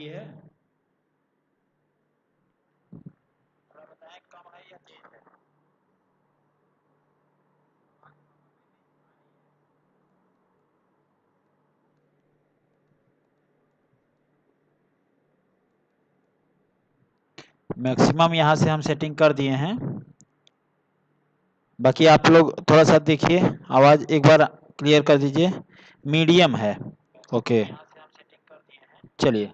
ये है, थोड़ा बताएं कम है या तेज है। मैक्सिमम यहाँ से हम सेटिंग कर दिए हैं। बाकी आप लोग थोड़ा सा देखिए, आवाज़ एक बार क्लियर कर दीजिए। मीडियम है। ओके, चलिए।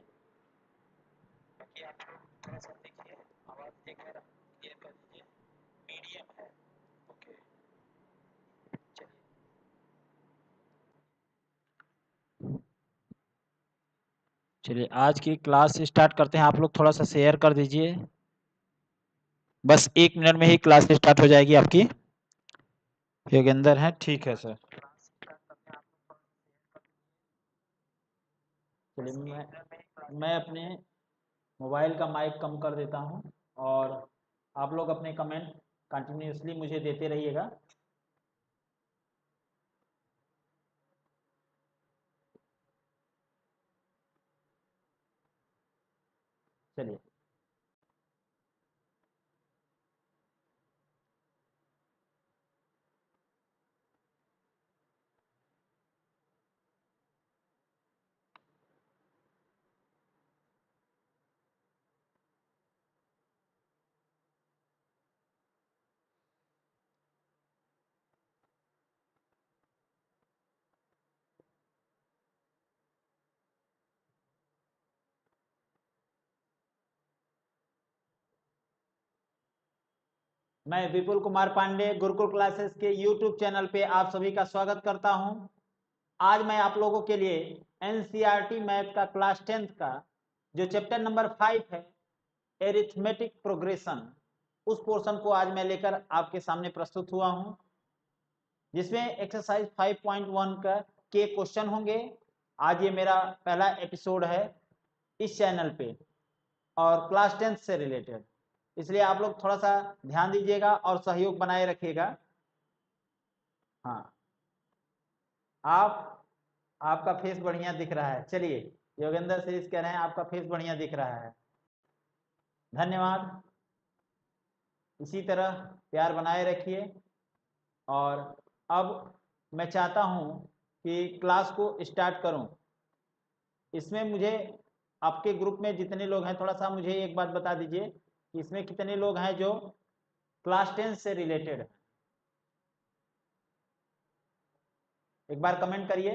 बाकी आप लोग थोड़ा सा देखिए, आवाज़ एक बार क्लियर कर दीजिए। मीडियम है। ओके, चलिए। चलिए आज की क्लास स्टार्ट करते हैं। आप लोग थोड़ा सा शेयर कर दीजिए। बस 1 मिनट में ही क्लास स्टार्ट हो जाएगी आपकी। योगेंद्र है, ठीक है सर। चलिए मैं अपने मोबाइल का माइक कम कर देता हूँ और आप लोग अपने कमेंट कंटिन्यूसली मुझे देते रहिएगा। चलिए। मैं विपुल कुमार पांडे गुरुकुल क्लासेस के यूट्यूब चैनल पे आप सभी का स्वागत करता हूं। आज मैं आप लोगों के लिए एनसीईआरटी मैथ का क्लास 10th का जो चैप्टर नंबर 5 है, एरिथमेटिक प्रोग्रेशन, उस पोर्शन को आज मैं लेकर आपके सामने प्रस्तुत हुआ हूं, जिसमें एक्सरसाइज 5.1 का के क्वेश्चन होंगे। आज ये मेरा पहला एपिसोड है इस चैनल पे और क्लास 10th से रिलेटेड, इसलिए आप लोग थोड़ा सा ध्यान दीजिएगा और सहयोग बनाए रखिएगा। हाँ, आप आपका फेस बढ़िया दिख रहा है। चलिए, योगेंद्र सीरीज कह रहे हैं आपका फेस बढ़िया दिख रहा है, धन्यवाद। इसी तरह प्यार बनाए रखिए। और अब मैं चाहता हूं कि क्लास को स्टार्ट करूं। इसमें मुझे आपके ग्रुप में जितने लोग हैं, थोड़ा सा मुझे एक बात बता दीजिए कि इसमें कितने लोग हैं जो क्लास 10 से रिलेटेड है। एक बार कमेंट करिए।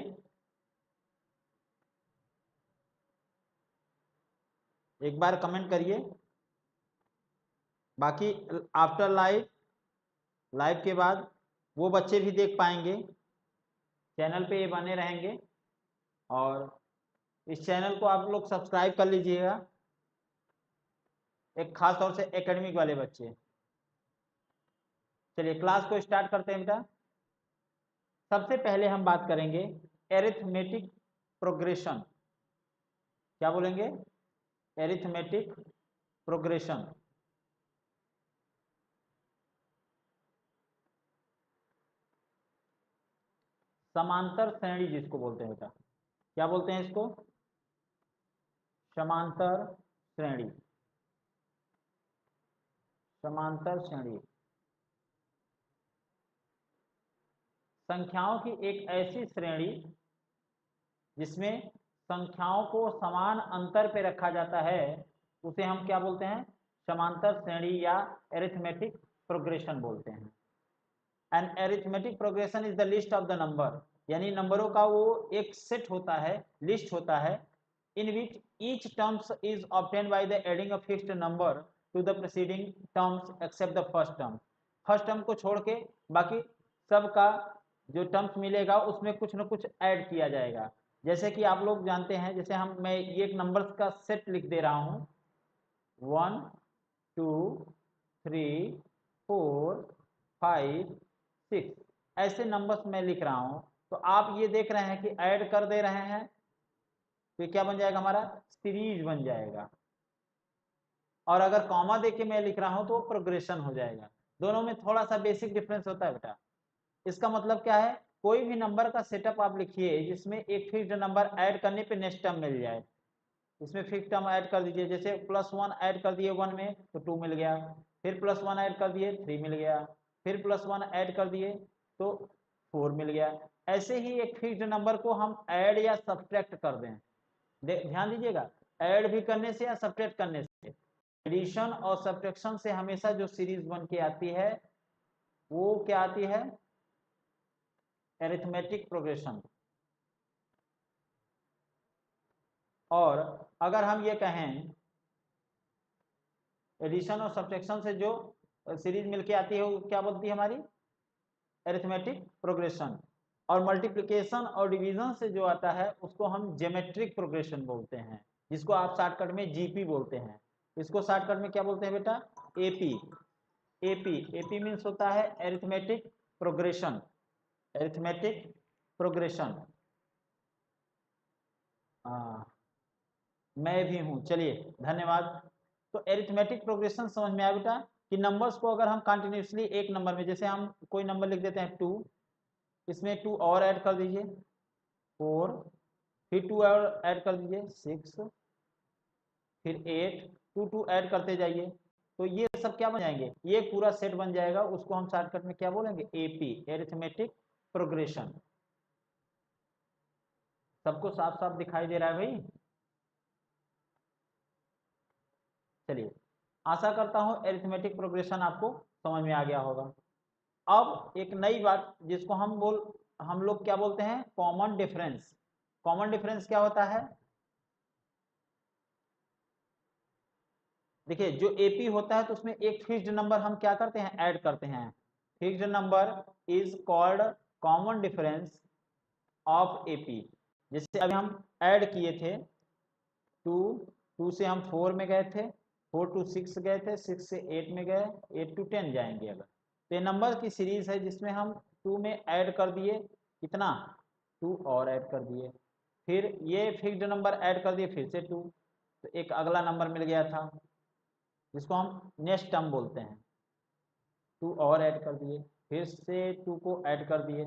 एक बार कमेंट करिए। बाकी आफ्टर लाइव, लाइव के बाद वो बच्चे भी देख पाएंगे, चैनल पे ये बने रहेंगे। और इस चैनल को आप लोग सब्सक्राइब कर लीजिएगा, एक खास तौर से एकेडमिक वाले बच्चे। चलिए क्लास को स्टार्ट करते हैं बेटा। सबसे पहले हम बात करेंगे एरिथमेटिक प्रोग्रेशन। क्या बोलेंगे? Arithmetic progression. समांतर श्रेणी जिसको बोलते हैं बेटा, क्या बोलते हैं इसको? समांतर श्रेणी। समांतर श्रेणी संख्याओं की एक ऐसी श्रेणी जिसमें संख्याओं को समान अंतर पे रखा जाता है, उसे हम क्या बोलते हैं? समांतर श्रेणी या एरिथमेटिक प्रोग्रेशन बोलते हैं। An arithmetic progression is the list of the number, यानी नंबरों का वो एक सेट होता है, लिस्ट होता है, in which each terms is obtained by the adding a fixed number to the preceding terms except the first term. First term को छोड़ के बाकी सबका जो टर्म्स मिलेगा उसमें कुछ न कुछ ऐड किया जाएगा। जैसे कि आप लोग जानते हैं, जैसे मैं ये एक नंबर्स का सेट लिख दे रहा हूँ, 1 2 3 4 5 6, ऐसे नंबर्स मैं लिख रहा हूँ। तो आप ये देख रहे हैं कि ऐड कर दे रहे हैं, तो क्या बन जाएगा? हमारा सीरीज बन जाएगा। और अगर कॉमा देके मैं लिख रहा हूँ तो प्रोग्रेशन हो जाएगा। दोनों में थोड़ा सा बेसिक डिफरेंस होता है बेटा। इसका मतलब क्या है? कोई भी नंबर का सेटअप आप लिखिए जिसमें एक फिक्स्ड नंबर ऐड करने पे नेक्स्ट टर्म मिल जाए, इसमें फिक्स टर्म ऐड कर दीजिए, जैसे +1 ऐड कर दिए 1 में तो 2 मिल गया, फिर +1 ऐड कर दिए 3 मिल गया, फिर +1 ऐड कर दिए तो 4 मिल गया। ऐसे ही एक फिक्स्ड नंबर को हम ऐड या सब्ट्रैक्ट कर दें, ध्यान दीजिएगा, ऐड भी करने से या सब्ट्रैक्ट करने से, एडिशन और सब्ट्रैक्शन से हमेशा जो सीरीज बन के आती है वो क्या आती है, अरिथमेटिक प्रोग्रेशन। और अगर हम ये कहें एडिशन और सब्ट्रैक्शन से जो सीरीज मिलके आती है वो क्या बोलती है हमारी, अरिथमेटिक प्रोग्रेशन। और मल्टीप्लिकेशन और डिवीजन से जो आता है उसको हम ज्योमेट्रिक प्रोग्रेशन बोलते हैं, जिसको आप शॉर्टकट में जीपी बोलते हैं। इसको शॉर्टकट में क्या बोलते हैं बेटा, एपी। एपी एपी मीन्स होता है अरिथमेटिक प्रोग्रेशन, अरिथमेटिक प्रोग्रेशन। हाँ मैं भी हूँ, चलिए धन्यवाद। तो अरिथमेटिक प्रोग्रेशन समझ में आया बेटा, कि नंबर्स को अगर हम कंटिन्यूसली एक नंबर में, जैसे हम कोई नंबर लिख देते हैं 2, इसमें 2 और ऐड कर दीजिए 4, फिर 2 और ऐड कर दीजिए 6, फिर 8, 2 2 ऐड करते जाइए, तो ये सब क्या बन जाएंगे, ये पूरा सेट बन जाएगा। उसको हम शॉर्टकट में क्या बोलेंगे, एपी, अरिथमेटिक प्रोग्रेशन। सबको साफ साफ दिखाई दे रहा है भाई? चलिए आशा करता हूं अरिथमेटिक प्रोग्रेशन आपको समझ में आ गया होगा। अब एक नई बात जिसको हम लोग क्या बोलते हैं, कॉमन डिफरेंस। कॉमन डिफरेंस क्या होता है, देखिए जो एपी होता है तो उसमें एक फिक्स्ड नंबर हम क्या करते हैं, ऐड करते हैं। Fixed number is called common difference of AP. जैसे अभी हम ऐड किए थे 2, 2 से हम 4 में गए थे, 4 to 6 गए थे, 6 से 8 में गए, 8 to 10 जाएंगे। अगर तो ये नंबर की सीरीज है जिसमें हम 2 में ऐड कर दिए कितना, 2 और ऐड कर दिए, फिर ये फिक्स्ड नंबर ऐड कर दिए फिर से 2, तो एक अगला नंबर मिल गया था जिसको हम नेक्स्ट टर्म बोलते हैं। 2 और ऐड कर दिए, फिर से 2 को ऐड कर दिए।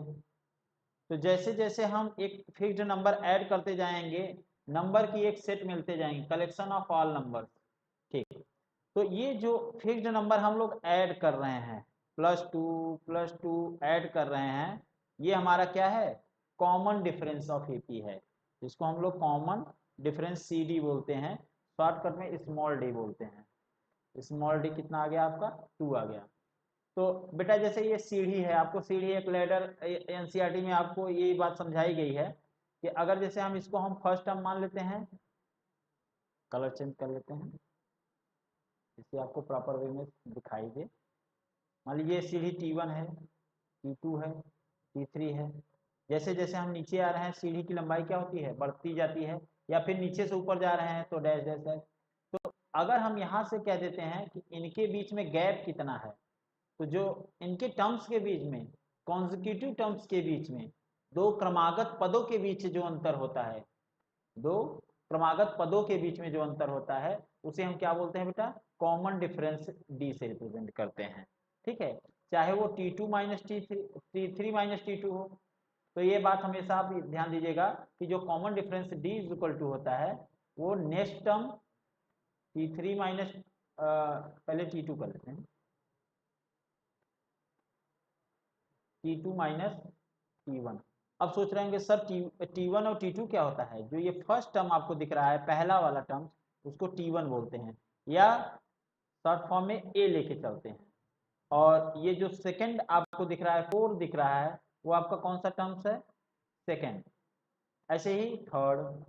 तो जैसे जैसे हम एक फिक्स्ड नंबर ऐड करते जाएंगे, नंबर की एक सेट मिलते जाएंगे, कलेक्शन ऑफ ऑल नंबर। ठीक, तो ये जो फिक्स्ड नंबर हम लोग ऐड कर रहे हैं, +2 ऐड कर रहे हैं, ये हमारा क्या है, कॉमन डिफरेंस ऑफ एपी है, जिसको हम लोग कॉमन डिफरेंस सीडी बोलते हैं, शॉर्टकट में स्मॉल डी बोलते हैं। स्मॉल डी कितना आ गया आपका, 2 आ गया। तो बेटा जैसे ये सीढ़ी है, आपको सीढ़ी एक लैडर, एनसीईआरटी में आपको ये बात समझाई गई है कि अगर जैसे हम इसको हम फर्स्ट टर्म मान लेते हैं, कलर चेंज कर लेते हैं जिससे आपको प्रॉपर वे में दिखाई दे। मान लीजिए सीढ़ी T1 है, T2 है, T3 है। जैसे जैसे हम नीचे आ रहे हैं सीढ़ी की लंबाई क्या होती है, बढ़ती जाती है, या फिर नीचे से ऊपर जा रहे हैं तो डैश डैश है। तो अगर हम यहाँ से कह देते हैं कि इनके बीच में गैप कितना है, तो जो इनके टर्म्स के बीच में, कॉन्जिक्यूटिव टर्म्स के बीच में, दो क्रमागत पदों के बीच जो अंतर होता है, दो क्रमागत पदों के बीच में जो अंतर होता है उसे हम क्या बोलते हैं बेटा, कॉमन डिफरेंस डी से रिप्रेजेंट करते हैं। ठीक है, चाहे वो T2 minus T3 minus T2 हो। तो ये बात हमेशा आप ध्यान दीजिएगा कि जो common difference D is equal to होता है वो नेक्स्ट टर्म T3 माइनस, पहले T2 कर लेते हैं, T2 माइनस T1। अब सोच रहे होंगे सर T1 और T2 क्या होता है, जो ये फर्स्ट टर्म आपको दिख रहा है पहला वाला टर्म उसको T1 बोलते हैं, या शॉर्ट फॉर्म में A लेके चलते हैं। और ये जो सेकंड आपको दिख रहा है 4 दिख रहा है, वो आपका कौन सा टर्म्स है, सेकंड। ऐसे ही थर्ड,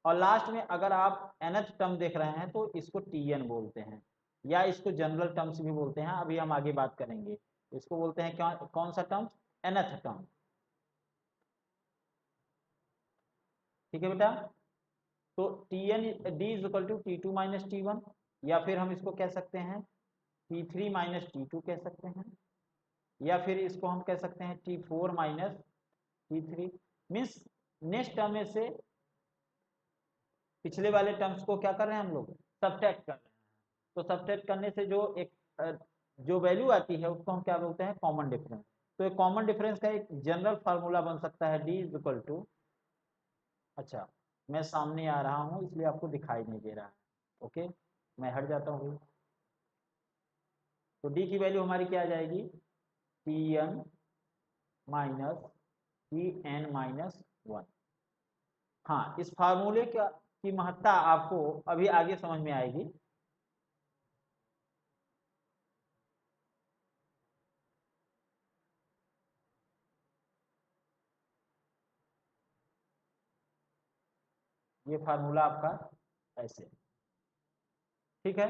और लास्ट में अगर आप nth टर्म देख रहे हैं तो इसको Tn बोलते हैं, या इसको जनरल टर्म्स भी बोलते हैं, अभी हम आगे बात करेंगे। इसको बोलते हैं क्या, कौन सा टर्म, nth टर्म। ठीक है बेटा, तो Tn D is equal to T2 minus T1, या फिर हम इसको कह सकते हैं T3 माइनस T2 कह सकते हैं, या फिर इसको हम कह सकते हैं T4 minus T3। Means next term में से पिछले वाले टर्म्स को क्या कर रहे हैं हम लोग, सब्ट्रैक्ट कर रहे हैं। तो सब्ट्रैक्ट करने से जो एक जो वैल्यू आती है उसको हम क्या बोलते हैं, कॉमन डिफरेंस। तो एक कॉमन डिफरेंस का एक जनरल फार्मूला बन सकता है D इज इक्वल टू, अच्छा मैं सामने आ रहा हूँ इसलिए आपको दिखाई नहीं दे रहा है। ओके, मैं हट जाता हूँ। तो डी की वैल्यू हमारी क्या आ जाएगी, T n minus T n minus 1। हाँ, इस फार्मूले की महत्ता आपको अभी आगे समझ में आएगी। ये फार्मूला आपका ऐसे, ठीक है।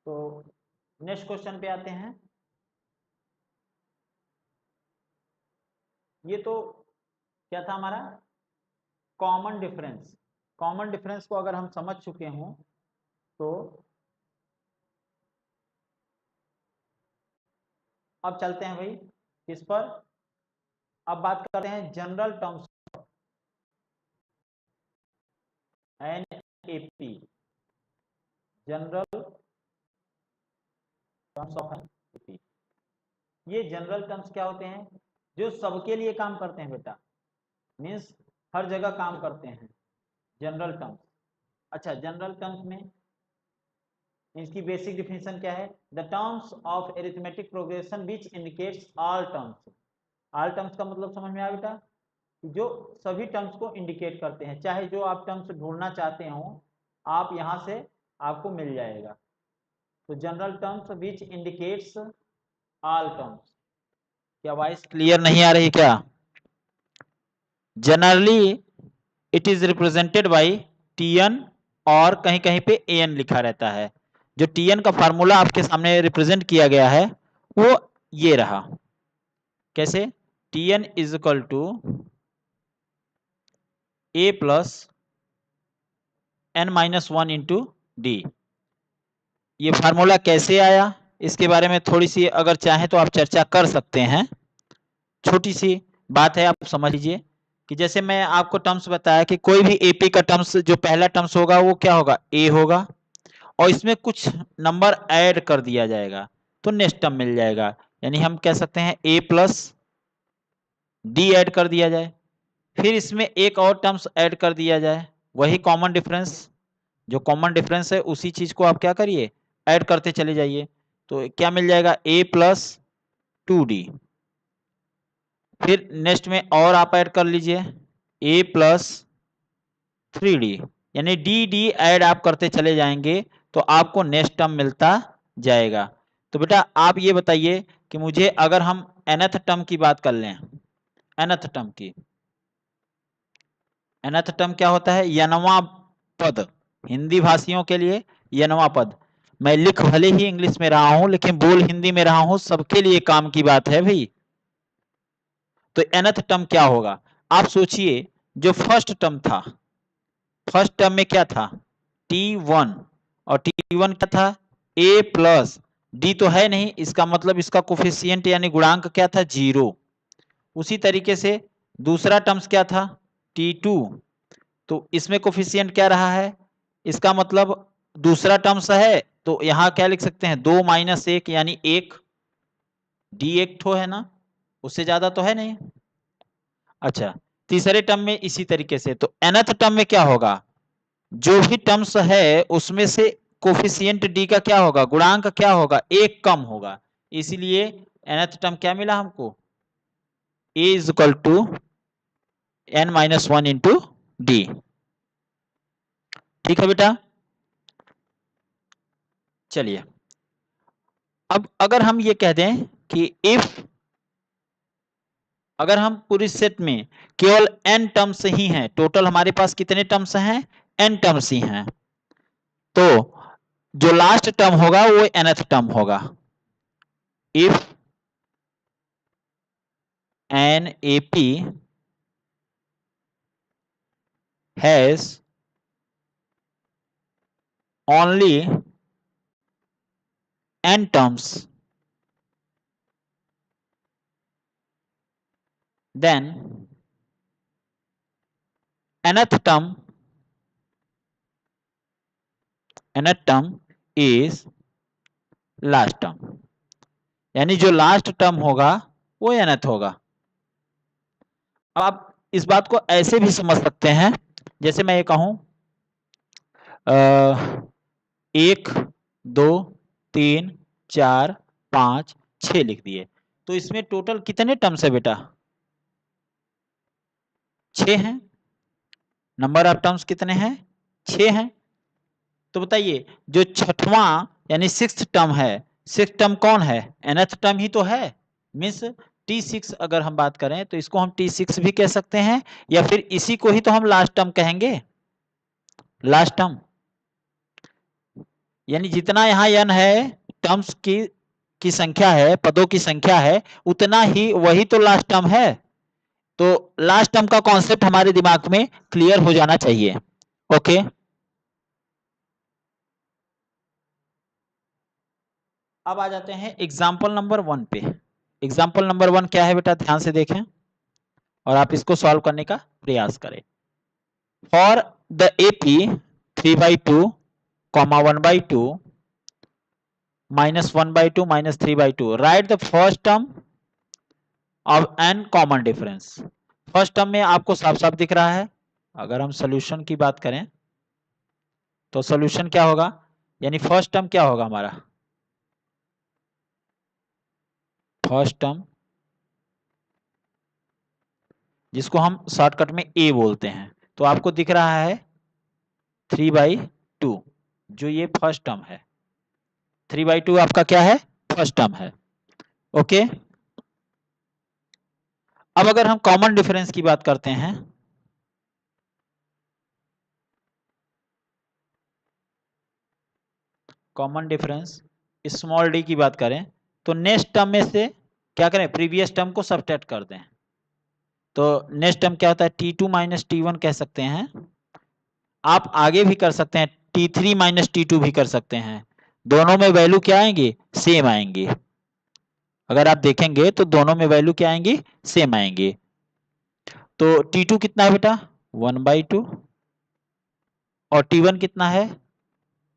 तो नेक्स्ट क्वेश्चन पे आते हैं। ये तो क्या था हमारा, कॉमन डिफरेंस। कॉमन डिफरेंस को अगर हम समझ चुके हों तो अब चलते हैं भाई किस पर, अब बात करते हैं general terms, NAP, general terms of NAP. ये जनरल टर्म्स क्या होते हैं, जो सबके लिए काम करते हैं बेटा, मीन्स हर जगह काम करते हैं, जनरल टर्म्स। अच्छा, जनरल टर्म्स में इसकी बेसिक डिफिनेशन क्या है, the terms of arithmetic progression which indicates all terms. All terms का मतलब समझ में आया बेटा, जो सभी टर्म्स को इंडिकेट करते हैं, चाहे जो आप टर्म्स ढूंढना चाहते हो आप यहाँ से आपको मिल जाएगा। तो general terms which indicates all terms. क्या वॉइस क्लियर नहीं आ रही क्या? Generally it is represented by TN और कहीं कहीं पे एन लिखा रहता है। जो टीएन का फार्मूला आपके सामने रिप्रेजेंट किया गया है वो ये रहा। कैसे, T n is equal to a plus n minus 1 into D. ये फार्मूला कैसे आया इसके बारे में थोड़ी सी अगर चाहें तो आप चर्चा कर सकते हैं। छोटी सी बात है, आप समझ लीजिए कि जैसे मैं आपको टर्म्स बताया कि कोई भी एपी का टर्म्स जो पहला टर्म्स होगा वो क्या होगा, ए होगा, और इसमें कुछ नंबर ऐड कर दिया जाएगा तो नेक्स्ट टर्म मिल जाएगा। यानी हम कह सकते हैं ए प्लस डी ऐड कर दिया जाए, फिर इसमें एक और टर्म्स ऐड कर दिया जाए, वही कॉमन डिफरेंस, जो कॉमन डिफरेंस है उसी चीज को आप क्या करिए, ऐड करते चले जाइए। तो क्या मिल जाएगा, ए प्लस 2d। फिर नेक्स्ट में और आप ऐड कर लीजिए a प्लस 3d, यानी डी डी ऐड आप करते चले जाएंगे तो आपको नेक्स्ट टर्म मिलता जाएगा। तो बेटा आप ये बताइए कि मुझे अगर हम nth टर्म की बात कर लें, nth टर्म की, nth टर्म क्या होता है, यनवा पद, हिंदी भाषियों के लिए यनवा पद। मैं लिख भले ही इंग्लिश में रहा हूं लेकिन बोल हिंदी में रहा हूं, सबके लिए काम की बात है भाई। तो nth टर्म क्या होगा, आप सोचिए, जो फर्स्ट टर्म था, फर्स्ट टर्म में क्या था, T1, और T1 क्या था, a प्लस डी तो है नहीं, इसका मतलब इसका कोफिशिएंट यानी गुणांक क्या था, 0। उसी तरीके से दूसरा टर्म्स क्या था, T2, तो इसमें कोफिशिएंट क्या रहा है, इसका मतलब दूसरा टर्म्स है तो यहां क्या लिख सकते हैं, 2 माइनस 1 यानी 1, डी एक ठो है ना, उससे ज्यादा तो है नहीं। अच्छा, तीसरे टर्म में इसी तरीके से, तो nth टर्म में क्या होगा, जो भी टर्म्स है उसमें से कोफिशिएंट डी का क्या होगा, गुणांक क्या होगा, एक कम होगा। इसीलिए nth टर्म क्या मिला हमको, a is equal to n minus 1 into D. ठीक है बेटा, चलिए अब अगर हम ये कह दें कि इफ, अगर हम पूरी सेट में केवल n टर्म्स ही हैं, टोटल हमारे पास कितने टर्म्स हैं, n टर्म्स ही हैं, तो जो लास्ट टर्म होगा वो nth टर्म होगा। If NAP has only n terms, then nth term is last term, यानी जो लास्ट टर्म होगा वो nth होगा। अब आप इस बात को ऐसे भी समझ सकते हैं, जैसे मैं ये कहूं 1 2 3 4 5 6 लिख दिए, तो इसमें टोटल कितने टर्म्स है बेटा? 6 हैं। नंबर ऑफ टर्म्स कितने हैं? 6 हैं। तो बताइए जो छठवां यानी सिक्स्थ टर्म है, सिक्स्थ टर्म कौन है? nth टर्म ही तो है। मीन्स T6 अगर हम बात करें तो इसको हम T6 भी कह सकते हैं, या फिर इसी को ही तो हम लास्ट टर्म कहेंगे, लास्ट टर्म। यानी जितना यहाँ n है टर्म्स की संख्या है, पदों की संख्या है, उतना ही वही तो लास्ट टर्म है। तो लास्ट टर्म का कॉन्सेप्ट हमारे दिमाग में क्लियर हो जाना चाहिए। ओके, अब आ जाते हैं एग्जाम्पल नंबर 1 पे। एग्जाम्पल नंबर 1 क्या है बेटा? ध्यान से देखें और आप इसको सॉल्व करने का प्रयास करें। For the AP 3/2, 1/2, -1/2, -3/2, write the first term of an common difference. First term में आपको साफ साफ दिख रहा है। अगर हम सोल्यूशन की बात करें तो सोल्यूशन क्या होगा, यानी फर्स्ट टर्म क्या होगा हमारा? फर्स्ट टर्म जिसको हम शॉर्टकट में A बोलते हैं, तो आपको दिख रहा है 3/2, जो ये फर्स्ट टर्म है। 3/2 आपका क्या है? फर्स्ट टर्म है। ओके, अब अगर हम कॉमन डिफरेंस की बात करते हैं, कॉमन डिफरेंस स्मॉल डी की बात करें तो नेक्स्ट टर्म में से क्या करें? प्रीवियस टर्म को सबट्रैक्ट कर दें। तो नेक्स्ट टर्म क्या होता है? T2 माइनस T1 कह सकते हैं। आप आगे भी कर सकते हैं, T3 माइनस T2 भी कर सकते हैं। दोनों में वैल्यू क्या आएंगी? सेम आएंगी। अगर आप देखेंगे तो दोनों में वैल्यू क्या आएंगी? सेम आएंगी। तो T2 कितना है बेटा? 1/2, और T1 कितना है?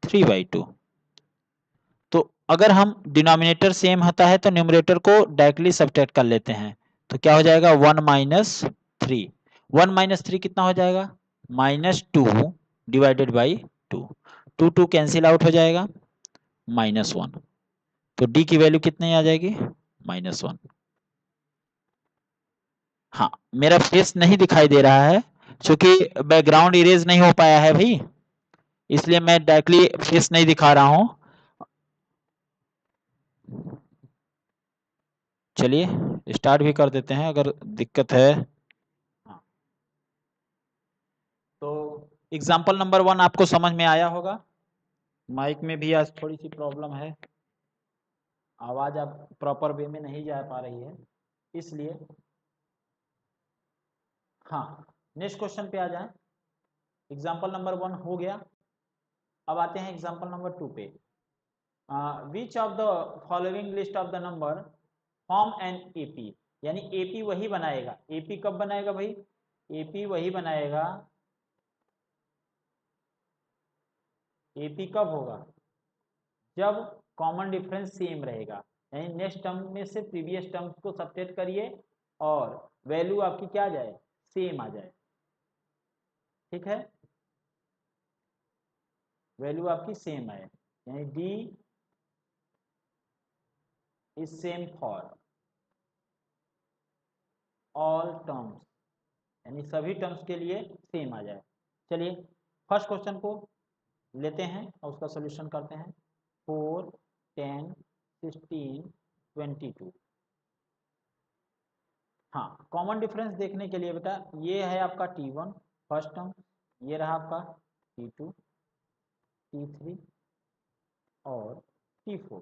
3/2। तो अगर हम डिनोमिनेटर सेम होता है तो न्यूमरेटर को डायरेक्टली सब्ट्रैक्ट कर लेते हैं, तो क्या हो जाएगा? 1 - 3। 1 - 3 कितना हो जाएगा? -2 डिवाइडेड बाई 2। 2 कैंसिल आउट हो जाएगा, -1। तो डी की वैल्यू कितनी आ जाएगी? -1। हाँ, मेरा फेस नहीं दिखाई दे रहा है क्योंकि बैकग्राउंड इरेज नहीं हो पाया है भाई, इसलिए मैं डायरेक्टली फेस नहीं दिखा रहा हूं। चलिए स्टार्ट भी कर देते हैं अगर दिक्कत है। हाँ, तो एग्जाम्पल नंबर 1 आपको समझ में आया होगा। माइक में भी आज थोड़ी सी प्रॉब्लम है, आवाज अब प्रॉपर वे में नहीं जा पा रही है, इसलिए। हाँ, नेक्स्ट क्वेश्चन पे आ जाएं। एग्जाम्पल नंबर 1 हो गया। अब आते हैं एग्जाम्पल नंबर 2 पे। विच of the following list of the number form an AP, यानी एपी वही बनाएगा। एपी कब बनाएगा भाई? एपी वही बनाएगा। एपी कब होगा? जब कॉमन डिफरेंस सेम रहेगा, यानी नेक्स्ट टर्म में से प्रीवियस टर्म को सब्ट्रैक्ट करिए और वैल्यू आपकी क्या आ जाए? सेम आ जाए। ठीक है, वैल्यू आपकी सेम है, यानी D is same for all terms, यानी सभी टर्म्स के लिए सेम आ जाए। चलिए फर्स्ट क्वेश्चन को लेते हैं और उसका सोल्यूशन करते हैं। 4 10 16 22। हाँ, कॉमन डिफरेंस देखने के लिए बेटा ये है आपका T1 फर्स्ट टर्म, ये रहा आपका T2, T3 और T4।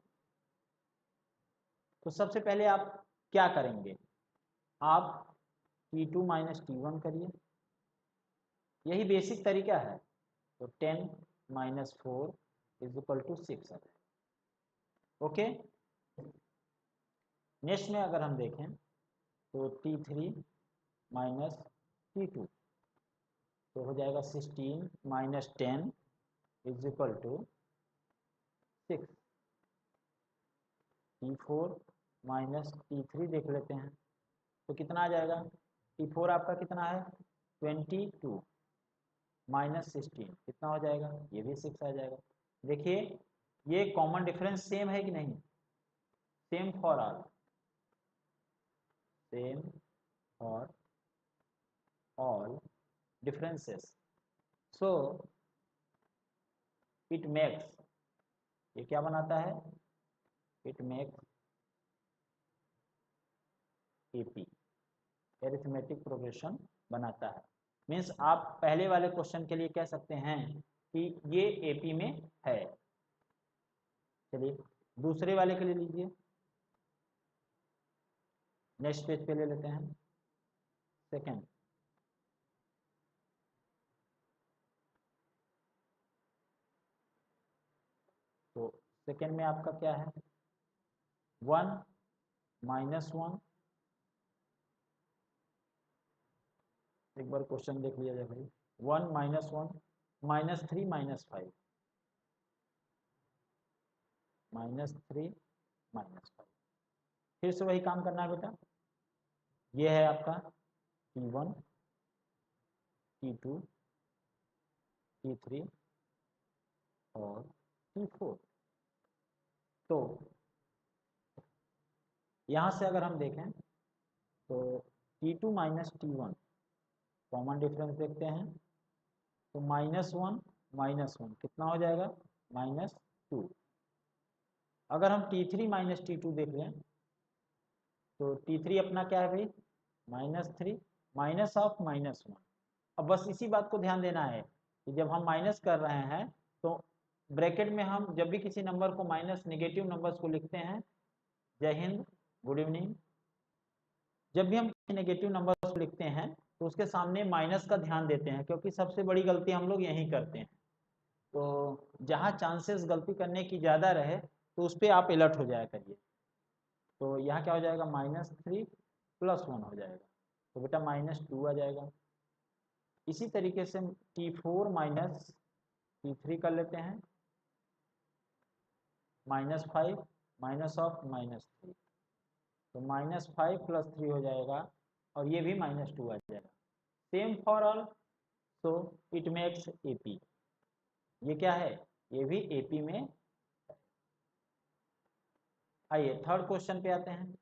तो सबसे पहले आप क्या करेंगे? आप T2 माइनस T1 करिए, यही बेसिक तरीका है। तो 10 - 4 = 6 है। ओके, नेक्स्ट में अगर हम देखें तो T3 माइनस T2, तो हो जाएगा 16 - 10 = 6। T4 माइनस T3 देख लेते हैं तो कितना आ जाएगा। T4 आपका कितना है 22 माइनस 16 कितना हो जाएगा, ये भी 6 आ जाएगा। देखिए ये कॉमन डिफरेंस सेम है कि नहीं, same for all, same for all differences, so it makes, ये क्या बनाता है, it makes AP arithmetic progression बनाता है। मीन्स आप पहले वाले क्वेश्चन के लिए कह सकते हैं कि ये AP में है। चलिए दूसरे वाले के लिए लीजिए, नेक्स्ट पेज पे ले लेते हैं सेकंड। तो सेकंड में आपका क्या है 1 माइनस 1, एक बार क्वेश्चन देख लिया जाए भाई, 1 minus 1 minus 3 minus 5 minus 3 minus 5, फिर से वही काम करना है बेटा। ये है आपका T1 T2 T3 और T4। तो यहाँ से अगर हम देखें तो T2 minus T1 common difference देखते हैं तो माइनस वन कितना हो जाएगा -2। अगर हम T3 माइनस T2 देख लें तो T3 अपना क्या है भाई -3 माइनस ऑफ -1। अब बस इसी बात को ध्यान देना है कि जब हम माइनस कर रहे हैं तो ब्रैकेट में हम जब भी किसी नंबर को माइनस नेगेटिव नंबर्स को लिखते हैं, जय हिंद गुड इवनिंग, जब भी हम नेगेटिव नंबर्स को लिखते हैं तो उसके सामने माइनस का ध्यान देते हैं, क्योंकि सबसे बड़ी गलती हम लोग यही करते हैं। तो जहाँ चांसेस गलती करने की ज़्यादा रहे तो उस पर आप अलर्ट हो जाया करिए। तो यहाँ क्या हो जाएगा -3 + 1 हो जाएगा, तो बेटा -2 आ जाएगा। इसी तरीके से T4 माइनस T3 कर लेते हैं, -5 माइनस ऑफ -3, तो -5 + 3 हो जाएगा और ये भी -2 आ जाएगा। Same for all, so it makes AP। ये क्या है, ये भी AP में। आइए थर्ड क्वेश्चन पे आते हैं।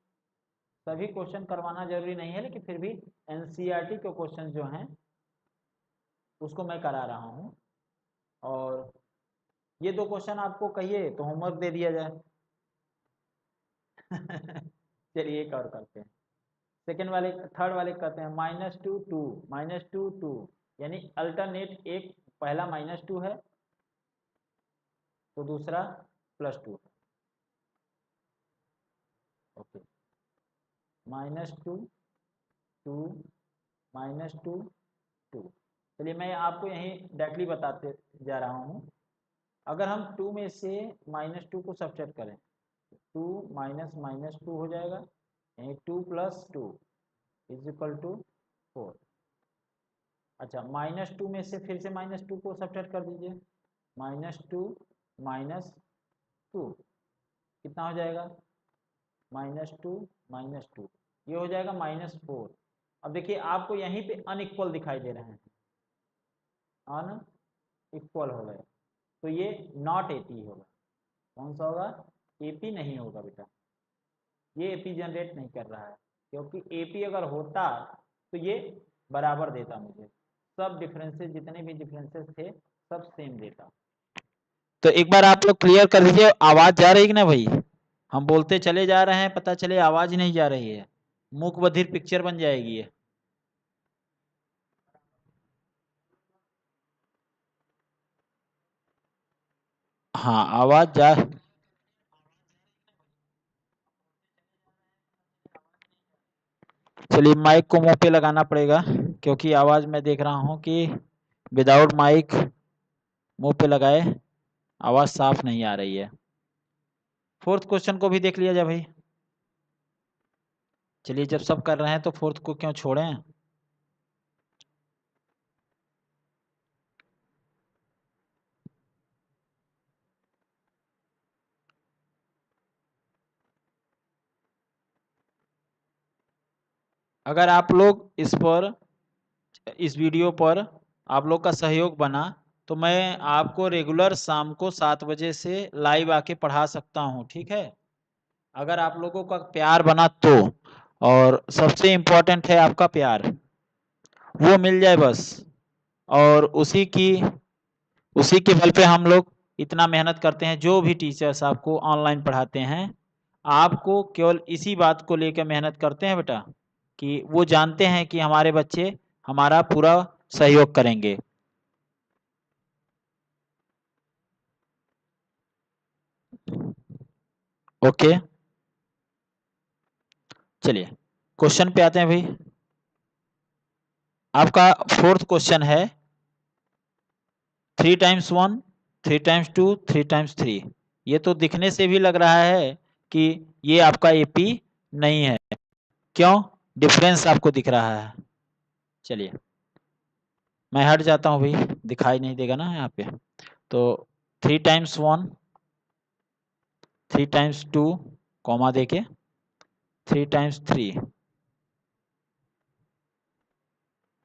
सभी क्वेश्चन करवाना जरूरी नहीं है, लेकिन फिर भी NCERT के क्वेश्चन जो हैं उसको मैं करा रहा हूँ। और ये 2 क्वेश्चन आपको कहिए तो होमवर्क दे दिया जाए। चलिए एक और करते हैं, सेकेंड वाले थर्ड वाले करते हैं -2 2 -2 2, यानी अल्टरनेट, एक पहला -2 है तो दूसरा +2 है। ओके, -2 2 -2 2। चलिए मैं आपको यहीं डायरेक्टली बताते जा रहा हूँ। अगर हम 2 में से -2 को सब्ट्रैक्ट करें 2 माइनस -2 हो जाएगा, यानी 2 + 2 = 4। अच्छा -2 में से फिर से -2 को सब्ट्रैक्ट कर दीजिए, -2 -2 कितना हो जाएगा -2 -2, ये हो जाएगा -4। अब देखिए आपको यहीं पे अनइक्वल दिखाई दे रहे हैं, अनइक्वल हो गए, तो ये नॉट AP होगा। कौन सा होगा, AP नहीं होगा बेटा, ये AP जनरेट नहीं कर रहा है, क्योंकि AP अगर होता तो ये बराबर देता मुझे, सब डिफरेंसेस जितने भी डिफरेंसेस थे सब सेम देता। तो एक बार आप लोग क्लियर कर दीजिए, आवाज जा रही है कि ना भाई, हम बोलते चले जा रहे हैं पता चले आवाज ही नहीं जा रही है, मूक बधिर पिक्चर बन जाएगी ये। हाँ आवाज जा, चलिए माइक को मुंह पे लगाना पड़ेगा, क्योंकि आवाज मैं देख रहा हूँ कि विदाउट माइक मुंह पे लगाए आवाज साफ नहीं आ रही है। फोर्थ क्वेश्चन को भी देख लिया जाए भाई। चलिए जब सब कर रहे हैं तो फोर्थ को क्यों छोड़ें। अगर आप लोग इस वीडियो पर आप लोग का सहयोग बना तो मैं आपको रेगुलर शाम को 7 बजे से लाइव आके पढ़ा सकता हूँ, ठीक है। अगर आप लोगों का प्यार बना तो, और सबसे इम्पोर्टेंट है आपका प्यार, वो मिल जाए बस। और उसी के बल पे हम लोग इतना मेहनत करते हैं। जो भी टीचर्स आपको ऑनलाइन पढ़ाते हैं, आपको केवल इसी बात को लेकर मेहनत करते हैं बेटा, कि वो जानते हैं कि हमारे बच्चे हमारा पूरा सहयोग करेंगे। ओके, चलिए क्वेश्चन पे आते हैं भाई। आपका 4th क्वेश्चन है 3 टाइम्स 1, 3 टाइम्स 2, 3 टाइम्स 3। ये तो दिखने से भी लग रहा है कि ये आपका एपी नहीं है। क्यों? डिफरेंस आपको दिख रहा है। चलिए मैं हट जाता हूँ भाई, दिखाई नहीं देगा ना यहाँ पे। तो 3 टाइम्स 1, 3 टाइम्स 2, कॉमा देके 3 टाइम्स 3।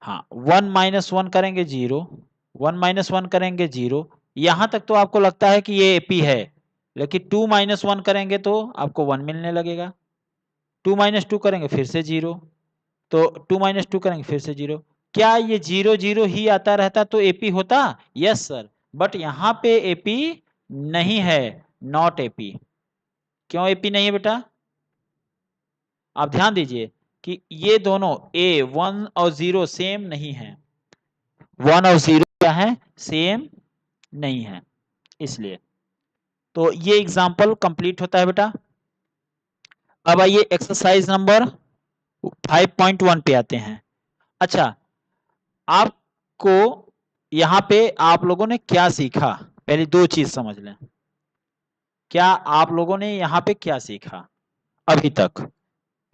हाँ, 1 माइनस 1 करेंगे 0, 1 माइनस 1 करेंगे 0। यहां तक तो आपको लगता है कि ये एपी है, लेकिन 2 माइनस 1 करेंगे तो आपको 1 मिलने लगेगा। 2 माइनस 2 करेंगे फिर से 0, तो 2 माइनस 2 करेंगे फिर से 0। क्या ये 0 0 ही आता रहता तो एपी होता? यस सर, बट यहाँ पे एपी नहीं है, नॉट एपी। क्यों एपी नहीं है बेटा? आप ध्यान दीजिए कि ये दोनों ए 1 और 0 सेम नहीं है। 1 और 0 क्या है? सेम नहीं है, इसलिए। तो ये एग्जाम्पल कंप्लीट होता है बेटा। अब आइए एक्सरसाइज नंबर 5.1 पे आते हैं। अच्छा, आपको यहाँ पे आप लोगों ने क्या सीखा? पहले 2 चीज समझ लें। क्या आप लोगों ने यहाँ पे क्या सीखा अभी तक?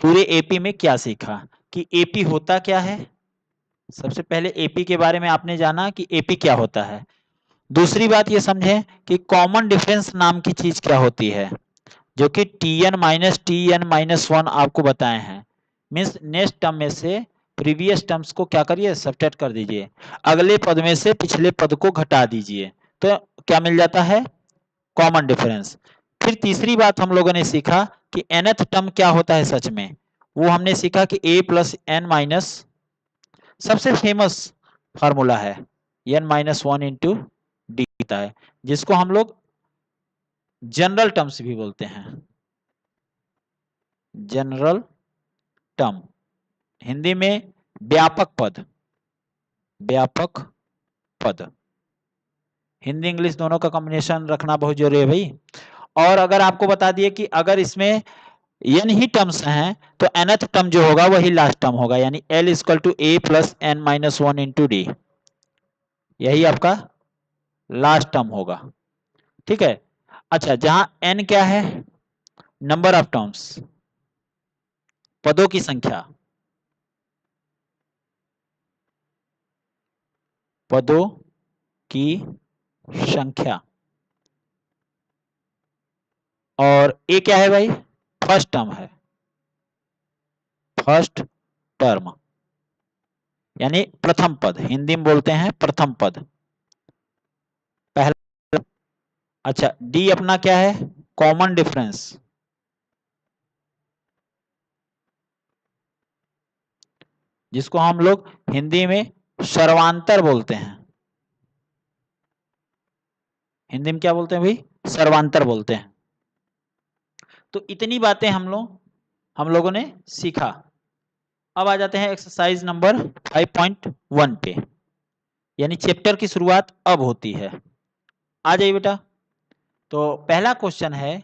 पूरे एपी में क्या सीखा कि एपी होता क्या है? सबसे पहले एपी के बारे में आपने जाना कि एपी क्या होता है। दूसरी बात ये समझें कि कॉमन डिफरेंस नाम की चीज क्या होती है, जो कि Tn-Tn-1 आपको बताए हैं। मीन्स नेक्स्ट टर्म में से प्रीवियस टर्म्स को क्या करिए? सब्ट्रैक्ट कर दीजिए, अगले पद में से पिछले पद को घटा दीजिए, तो क्या मिल जाता है? Common difference. फिर तीसरी बात हम लोगों ने सीखा कि nth टर्म क्या होता है सच में। वो हमने सीखा कि a प्लस एन माइनस, सबसे फेमस फार्मूला है n-1 इंटू डी होता है, जिसको हम लोग जनरल टर्म्स भी बोलते हैं। जनरल टर्म, हिंदी में व्यापक पद। व्यापक पद, हिंदी इंग्लिश दोनों का कॉम्बिनेशन रखना बहुत जरूरी है भाई। और अगर आपको बता दिए कि अगर इसमें n ही टर्म्स हैं तो nth टर्म जो होगा वही लास्ट टर्म होगा, यानी l equal to a plus n-1 into D, यही आपका लास्ट टर्म होगा, ठीक है। अच्छा, जहां n क्या है? नंबर ऑफ टर्म्स, पदों की संख्या, पदों की संख्या। और ए क्या है भाई? फर्स्ट टर्म है, फर्स्ट टर्म यानी प्रथम पद, हिंदी में बोलते हैं प्रथम पद, पहला। अच्छा, डी अपना क्या है? कॉमन डिफरेंस, जिसको हम लोग हिंदी में सर्वांतर बोलते हैं। हिंदी में क्या बोलते हैं भाई? सर्वांतर बोलते हैं। तो इतनी बातें हम लोगों ने सीखा। अब आ जाते हैं एक्सरसाइज नंबर 5.1 पे, यानी चैप्टर की शुरुआत अब होती है। आ जाइए बेटा। तो पहला क्वेश्चन है,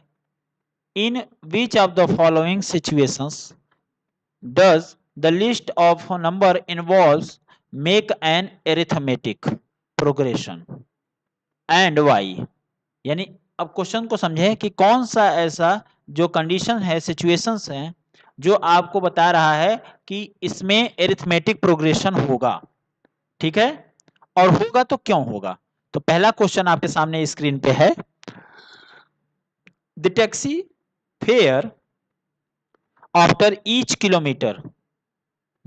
in which of the following situations does the list of number involves make an arithmetic progression and why. यानी अब क्वेश्चन को समझें कि कौन सा ऐसा जो कंडीशन है, सिचुएशंस हैं, जो आपको बता रहा है कि इसमें एरिथमेटिक प्रोग्रेशन होगा, ठीक है। और होगा तो क्यों होगा? तो पहला क्वेश्चन आपके सामने स्क्रीन पे है। The taxi fare after each kilometre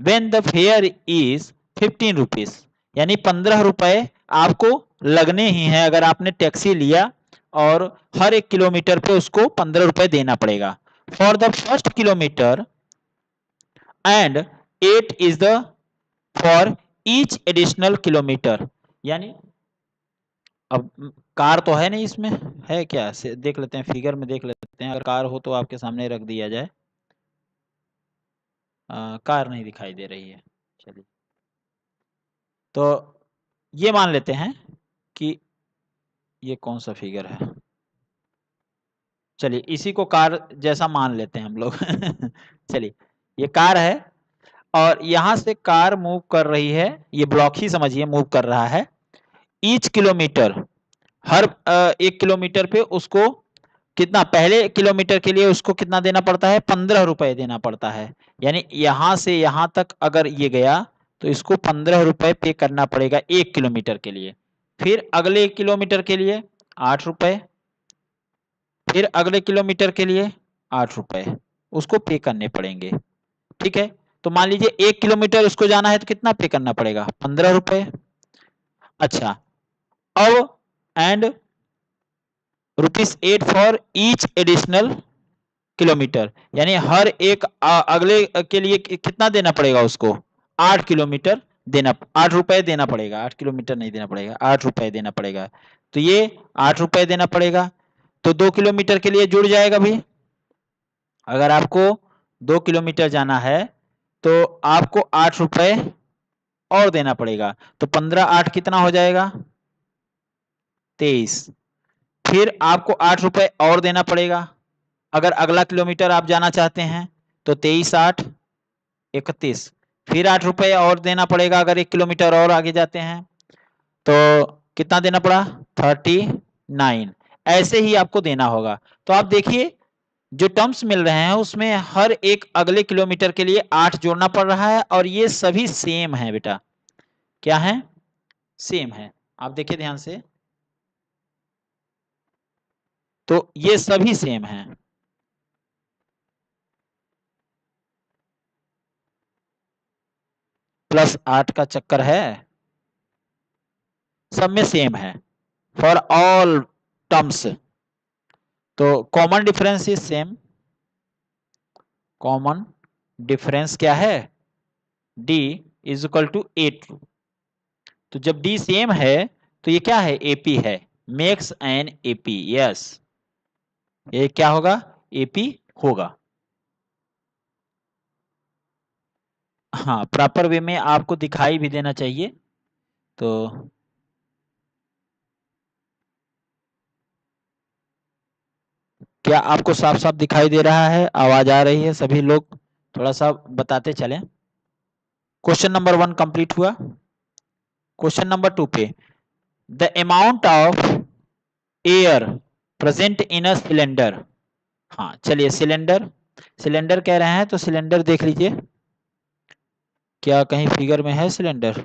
when the fair is 15 rupees, यानी 15 रुपए आपको लगने ही हैं अगर आपने टैक्सी लिया, और हर 1 किलोमीटर पे उसको 15 रुपए देना पड़ेगा for the first kilometre, and 8 is the for each additional kilometre. यानी अब कार तो है नहीं इसमें, है क्या से देख लेते हैं, फिगर में देख लेते हैं, अगर कार हो तो आपके सामने रख दिया जाए। कार नहीं दिखाई दे रही है, चलिए तो ये मान लेते हैं कि ये कौन सा फिगर है, चलिए इसी को कार जैसा मान लेते हैं हम लोग चलिए ये कार है, और यहां से कार मूव कर रही है, ये ब्लॉक ही समझिए मूव कर रहा है। ईच किलोमीटर, हर 1 किलोमीटर पे उसको कितना, पहले किलोमीटर के लिए उसको कितना देना पड़ता है, 15 रुपए देना पड़ता है। यानी यहां से यहां तक अगर ये गया तो इसको 15 रुपए पे करना पड़ेगा 1 किलोमीटर के लिए। फिर अगले 1 किलोमीटर के लिए 8 रुपए, फिर अगले किलोमीटर के लिए 8 रुपए उसको पे करने पड़ेंगे। ठीक है, तो मान लीजिए 1 किलोमीटर उसको जाना है तो कितना पे करना पड़ेगा, 15 रुपए। अच्छा, अब and ₹8 for each additional kilometre, यानी हर एक अगले के लिए कितना देना पड़ेगा उसको, 8 किलोमीटर देना, 8 रुपए देना पड़ेगा, 8 किलोमीटर नहीं देना पड़ेगा, 8 रुपए देना पड़ेगा। तो ये 8 रुपए देना पड़ेगा, तो 2 किलोमीटर के लिए जुड़ जाएगा भी। अगर आपको 2 किलोमीटर जाना है तो आपको 8 रुपए और देना पड़ेगा, तो 15 8 कितना हो जाएगा, 23। फिर आपको 8 रुपए और देना पड़ेगा अगर अगला किलोमीटर आप जाना चाहते हैं, तो 23 8 31। फिर 8 रुपए और देना पड़ेगा अगर 1 किलोमीटर और आगे जाते हैं, तो कितना देना पड़ा, 39। ऐसे ही आपको देना होगा। तो आप देखिए जो टर्म्स मिल रहे हैं उसमें हर एक अगले किलोमीटर के लिए 8 जोड़ना पड़ रहा है, और ये सभी सेम है बेटा, क्या है, सेम है। आप देखिए ध्यान से, तो ये सभी सेम है। +8 का चक्कर है, सब में सेम है फॉर ऑल टर्म्स। तो common difference is same, common difference क्या है, d is equal to A2। तो जब d सेम है तो ये क्या है, AP है, मेक्स एन AP, यस ये क्या होगा, AP होगा। हाँ प्रॉपर वे में आपको दिखाई भी देना चाहिए। तो क्या आपको साफ साफ दिखाई दे रहा है, आवाज आ रही है, सभी लोग थोड़ा सा बताते चलें। क्वेश्चन नंबर 1 कंप्लीट हुआ। क्वेश्चन नंबर 2 पे, the amount of air present in a cylinder. हाँ चलिए सिलेंडर, सिलेंडर कह रहे हैं तो सिलेंडर देख लीजिए, क्या कहीं फिगर में है सिलेंडर,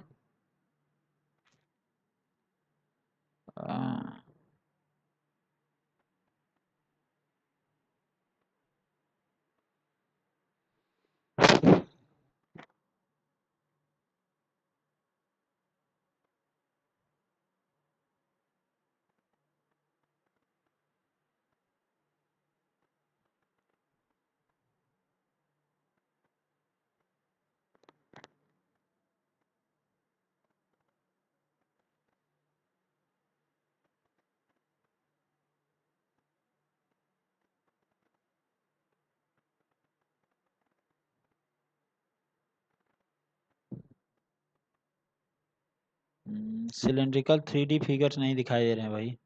सिलेंड्रिकल 3D फिगर्स नहीं दिखाई दे रहे हैं भाई।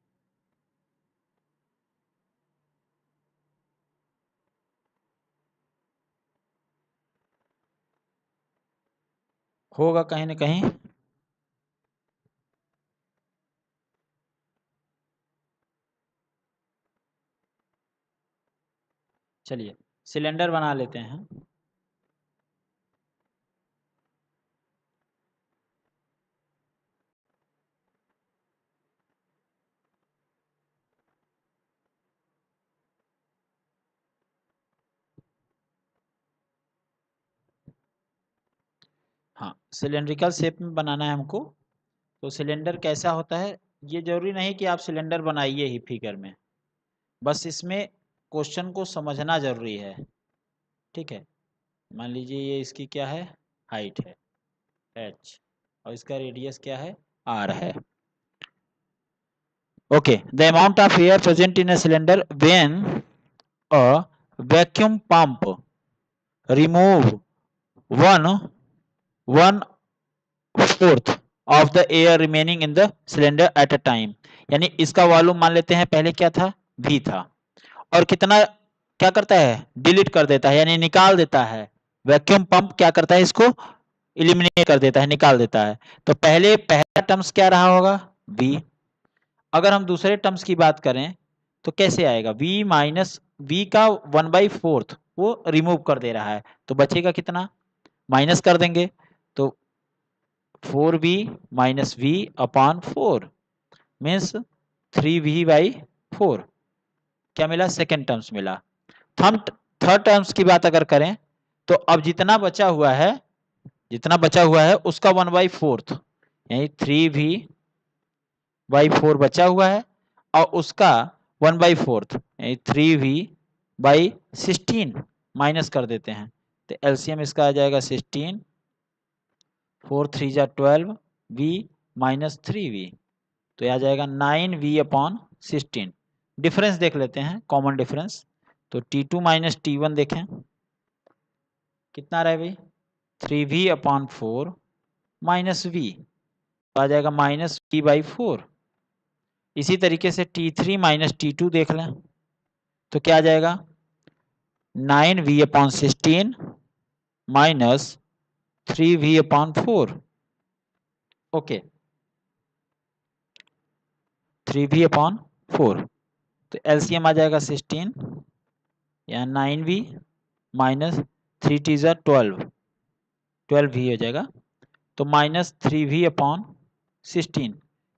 होगा कहीं ना कहीं। चलिए सिलेंडर बना लेते हैं। हाँ, सिलेंड्रिकल शेप में बनाना है हमको। तो सिलेंडर कैसा होता है, ये जरूरी नहीं कि आप सिलेंडर बनाइए ही फिगर में, बस इसमें क्वेश्चन को समझना जरूरी है। ठीक है, मान लीजिए ये इसकी क्या है, हाइट है h, और इसका रेडियस क्या है, r है। Okay, the amount of air present in a cylinder when a vacuum pump remove 1/4 of the air remaining in the cylinder at a time. यानी इसका वॉल्यूम मान लेते हैं, पहले क्या था, v था, और कितना क्या करता है, डिलीट कर देता है, यानी निकाल देता है। वैक्यूम पंप क्या करता है, इसको इलिमिनेट कर देता है, निकाल देता है। तो पहला टर्म्स क्या रहा होगा, v। अगर हम दूसरे टर्म्स की बात करें तो कैसे आएगा, v माइनस v का 1/4 वो रिमूव कर दे रहा है, तो बचेगा कितना, माइनस कर देंगे, तो 4v minus v upon 4 means 3v/4। क्या मिला, सेकेंड टर्म्स मिला। थर्ड टर्म्स की बात अगर करें तो अब जितना बचा हुआ है उसका 1/4 यानी 3v/4 बचा हुआ है, और उसका 1/4 यानी 3v/16 माइनस कर देते हैं, तो एलसीएम इसका आ जाएगा 16, 4 3 जा 12, v माइनस 3v, तो आ जाएगा 9v/16। डिफरेंस देख लेते हैं, कॉमन डिफरेंस, तो T2 माइनस T1 देखें कितना रहे भाई, 3v/4 माइनस v, तो आ जाएगा माइनस v/4। इसी तरीके से T3 माइनस T2 देख लें तो क्या आ जाएगा, 9v/16 minus 3v/4। Okay, 3v/4, तो एलसीएम आ जाएगा 16 या 9v माइनस 3 × 12v हो जाएगा, तो माइनस 3v/16।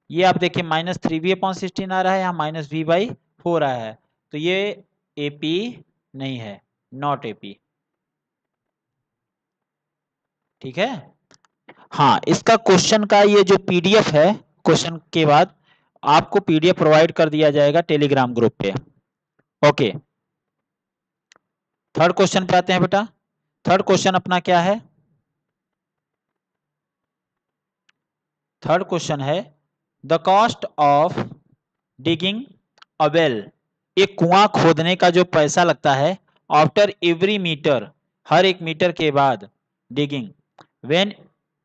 ये आप देखिए माइनस 3v/16 आ रहा है, यहाँ माइनस v/4 आया है, तो ये एपी नहीं है, नॉट एपी। ठीक है, हाँ, इसका क्वेश्चन का ये जो पीडीएफ है, क्वेश्चन के बाद आपको पीडीएफ प्रोवाइड कर दिया जाएगा टेलीग्राम ग्रुप पे। ओके, थर्ड क्वेश्चन पे आते हैं बेटा। थर्ड क्वेश्चन अपना क्या है, थर्ड क्वेश्चन है the cost of digging a well, एक कुआं खोदने का जो पैसा लगता है, आफ्टर एवरी मीटर, हर एक मीटर के बाद, digging, when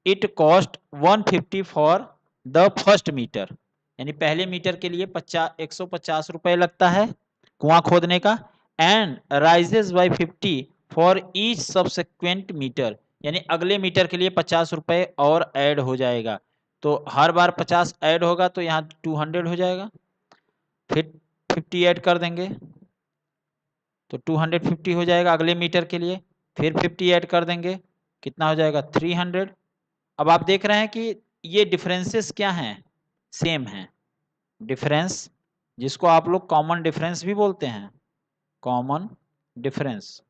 it cost 150 for the first metre, यानी पहले मीटर के लिए 150 रुपए लगता है कुआं खोदने का, and rises by 50 for each subsequent metre, यानी अगले मीटर के लिए 50 रुपए और ऐड हो जाएगा, तो हर बार 50 ऐड होगा तो यहाँ 200 हो जाएगा, फिर 50 ऐड कर देंगे तो 250 हो जाएगा अगले मीटर के लिए, फिर 50 ऐड कर देंगे, कितना हो जाएगा 300। अब आप देख रहे हैं कि ये डिफरेंसेस क्या हैं, सेम हैं। डिफरेंस जिसको आप लोग कॉमन डिफरेंस भी बोलते हैं, common difference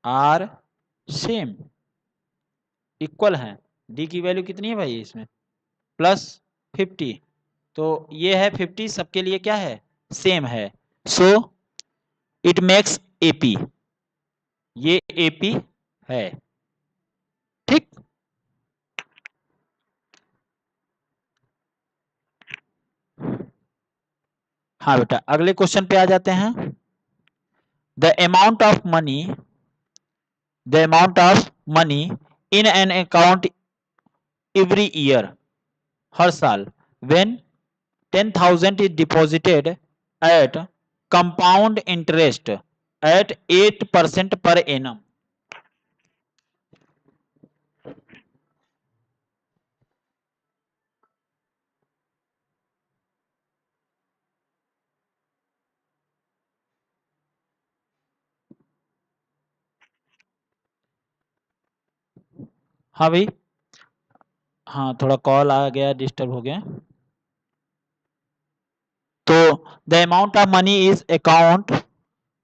are same, equal हैं। डी की वैल्यू कितनी है भाई इसमें, +50, तो ये है 50, सबके लिए क्या है, सेम है, सो इट मेक्स एपी, ये एपी है। ठीक, हाँ बेटा, अगले क्वेश्चन पे आ जाते हैं। The amount of money in an account every year, हर साल, when 10,000 is deposited at compound interest at 8% per annum. हाँ भाई, हाँ थोड़ा कॉल आ गया, डिस्टर्ब हो गया। तो the amount of money is account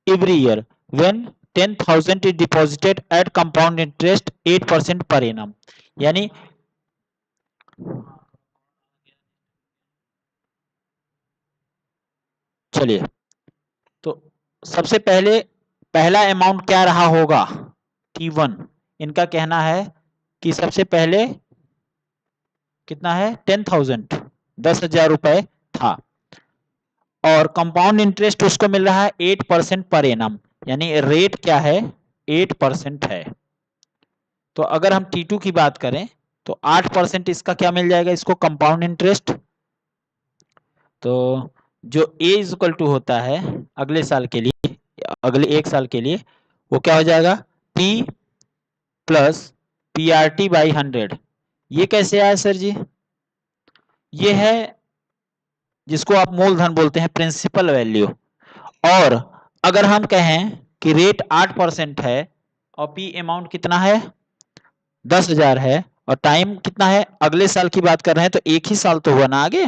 every year when 10,000 is deposited at compound interest 8% per annum, यानी चलिए तो सबसे पहले पहला अमाउंट क्या रहा होगा T1। इनका कहना है कि सबसे पहले कितना है 10,000 10,000 रुपए था और कंपाउंड इंटरेस्ट उसको मिल रहा है 8% पर एनम, यानी रेट क्या है 8% है। तो अगर हम T2 की बात करें तो 8% इसका क्या मिल जाएगा इसको कंपाउंड इंटरेस्ट। तो जो A इज इक्वल टू होता है अगले साल के लिए, अगले एक साल के लिए, वो क्या हो जाएगा P प्लस PRT बाई 100। ये कैसे आया सर जी? ये है जिसको आप मूलधन बोलते हैं, प्रिंसिपल वैल्यू। और अगर हम कहें कि रेट 8% है और पी अमाउंट कितना है 10,000 है और टाइम कितना है अगले साल की बात कर रहे हैं तो एक ही साल तो हुआ ना आगे,